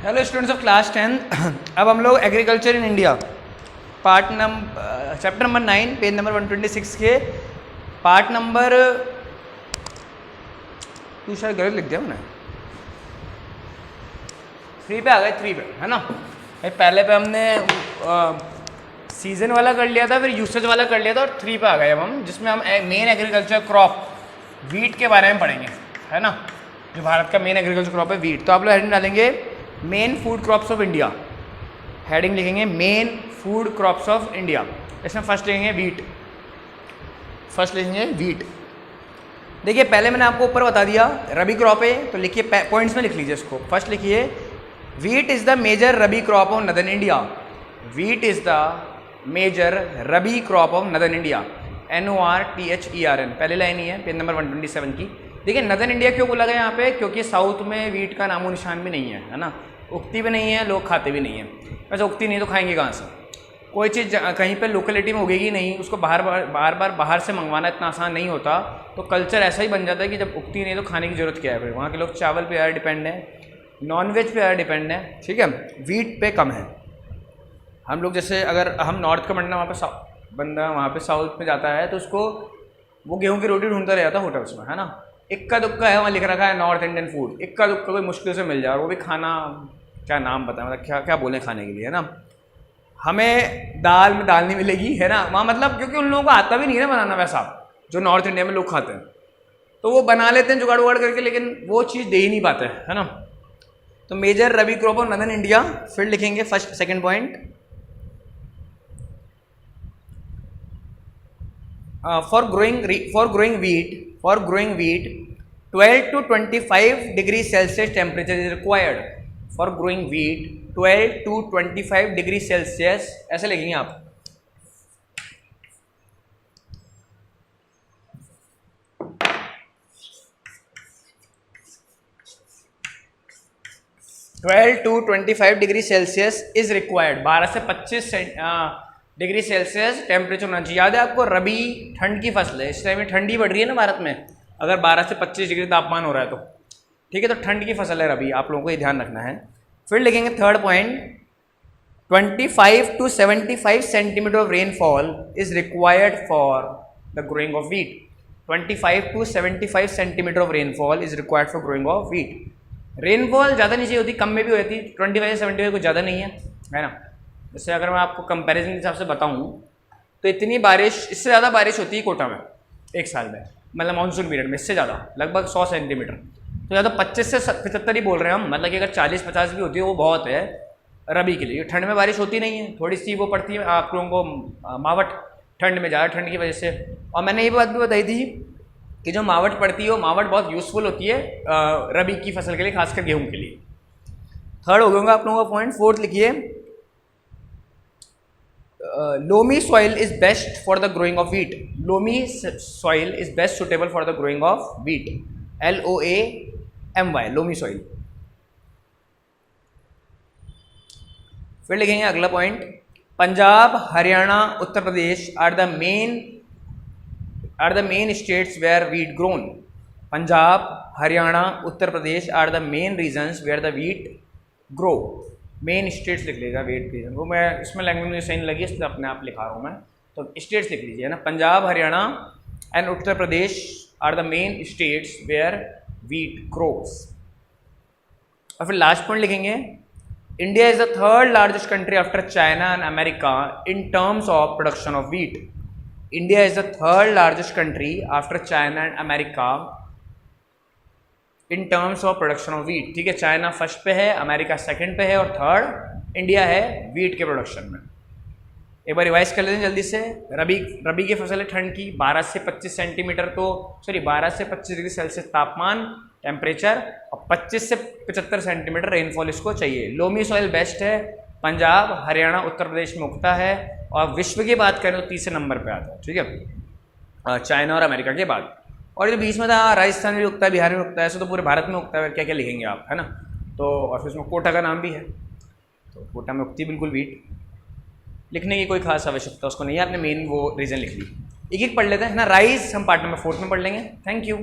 Hello students of class 10। अब हम लोग agriculture in India part number chapter number 9 page number 126 के part number तू शायद गलत लिख दिया मैंने 3 पे आ गए 3 पे है ना। पहले पे हमने सीजन वाला कर लिया था, फिर यूसेज वाला कर लिया था और 3 पे आ गए अब हम, जिसमें हम मेन एग्रीकल्चर क्रॉप वीट के बारे में पढ़ेंगे, है ना। जो भारत का मेन एग्रीकल्चर क्रॉप है वीट। तो आप लोग हेडिंग डालेंगे main food crops of India, heading लिखेंगे main food crops of India. इसमें फर्स्ट लिखेंगे वीट, फर्स्ट लिखेंगे वीट। देखिए पहले मैंने आपको ऊपर बता दिया रबी क्रॉप है, तो लिखिए पॉइंट्स में लिख लीजिए इसको। फर्स्ट लिखिए wheat is the major rabi crop of northern India. Wheat is the major rabi crop of northern India, NORTHERN। पहले लाइन ही है पेज नंबर 127 की। देखिए नदर्न इंडिया क्यों बोला गया यहाँ पे, क्योंकि साउथ में वीट का नामो निशान भी नहीं है ना। उगती भी नहीं है, लोग खाते भी नहीं है। वैसे उगती नहीं तो खाएंगे कहाँ से। कोई चीज़ कहीं पे लोकेलिटी में उगेगी नहीं, उसको बार बार बाहर से मंगवाना इतना आसान नहीं होता। तो कल्चर ऐसा ही बन जाता है कि जब उगती नहीं तो खाने की ज़रूरत क्या है। फिर वहाँ के लोग चावल पे ज़्यादा डिपेंड है, नॉनवेज पे ज़्यादा डिपेंड है, ठीक है, वीट पे कम है। हम लोग जैसे अगर हम नॉर्थ का बंदा वहाँ पे साउथ में जाता है तो उसको वो गेहूँ की रोटी ढूंढता रहता है होटल्स में, है ना। इक्का दुक्का है वहाँ लिख रखा है नॉर्थ इंडियन फूड, इक्का दुक्का कोई मुश्किल से मिल जाए, और वो भी खाना क्या नाम बताएं, मतलब क्या क्या बोलें खाने के लिए, है ना। हमें दाल में दाल नहीं मिलेगी, है ना वहाँ, मतलब क्योंकि उन लोगों को आता भी नहीं है ना बनाना वैसा जो नॉर्थ इंडिया में लोग खाते हैं। तो वो बना लेते हैं जुगाड़ उगाड़ करके, लेकिन वो चीज़ दे ही नहीं पाते, है ना। तो major rabi crop of northern India, फिर लिखेंगे first second point for growing wheat 12 to 25 degrees Celsius temperature is required. For growing wheat 12 to 25 degrees Celsius ऐसे लिखेंगे आप। Twelve to 25 degree Celsius is required. 12 से 25 डिग्री सेल्सियस टेम्परेचर होना चाहिए। याद है आपको रबी ठंड की फसल है, इस टाइम में ठंडी बढ़ रही है ना भारत में। अगर 12 से 25 डिग्री तापमान हो रहा है तो ठीक है, तो ठंड की फसल है रबी, आप लोगों को ये ध्यान रखना है। फिर लिखेंगे third point 25 to 75 centimetre of rainfall is required for the growing of wheat. 25 to 75 centimetre of rainfall is required for growing of wheat. Rainfall ज़्यादा नहीं चाहिए होती, कम में भी होती। 25 से 75 कुछ ज़्यादा नहीं है ना। जैसे अगर मैं आपको कंपैरिजन के हिसाब से बताऊं तो इतनी बारिश, इससे ज़्यादा बारिश होती है कोटा में एक साल में, मतलब मानसून पीरियड में, इससे ज़्यादा लगभग 100 सेंटीमीटर। तो ज़्यादा 25 से 75 ही बोल रहे हैं हम, मतलब कि अगर 40-50 भी होती है वो बहुत है रबी के लिए। ठंड में बारिश होती नहीं है, थोड़ी सी वो पड़ती है आप लोगों को मावट ठंड में, ज़्यादा ठंड की वजह से। और मैंने ये बात भी बताई थी कि जो मावट पड़ती है वो मावट बहुत यूज़फुल होती है रबी की फसल के लिए, खासकर गेहूँ के लिए। थर्ड हो गया आप लोगों का पॉइंट। फोर्थ लिखिए loamy soil is best for the growing of wheat. Loamy soil is best suitable for the growing of wheat. LOAMY, loamy soil. फिर लिखेंगे अगला point Punjab, Haryana, Uttar Pradesh are the main states where wheat grown. Punjab, Haryana, Uttar Pradesh are the main regions where the wheat grow. Main states लिख लीजिएगा wait reason, वो मैं इसमें language में सही नहीं लगी इसलिए अपने आप लिखा रहा हूँ मैं, तो स्टेट्स लिख लीजिए ना। Punjab, Haryana and Uttar Pradesh are the main states where wheat grows. और फिर लास्ट पॉइंट लिखेंगे India is the third largest country after China and America in terms of production of wheat. India is the third largest country after China and America in terms of production of wheat. ठीक है, China first पे है, America second पे है और third India है wheat के production में। एक बार रिवाइज कर लेते हैं जल्दी से। रबी की फसल है ठंड की, 12 से 25 सेंटीमीटर तो 12 से 25 डिग्री सेल्सियस तापमान टेम्परेचर और 25 से 75 सेंटीमीटर रेनफॉल इसको चाहिए। लोमी सॉइल बेस्ट है, पंजाब, हरियाणा, उत्तर प्रदेश में उगता है। और विश्व की बात करें तो तीसरे नंबर पर आता है, ठीक है, चाइना और अमेरिका के बाद। और जो बीच में था राजस्थान में उगता है, बिहार में उगता है, ऐसे तो पूरे भारत में उगता है। क्या क्या लिखेंगे आप, है ना। तो और फिर उसमें कोटा का नाम भी है, तो कोटा में उगती बिल्कुल वीट। लिखने की कोई खास आवश्यकता उसको नहीं है, आपने मेन वो रीज़न लिख ली। एक एक पढ़ लेते हैं, है ना। राइस हम पार्ट नंबर 4 में पढ़ लेंगे। Thank you.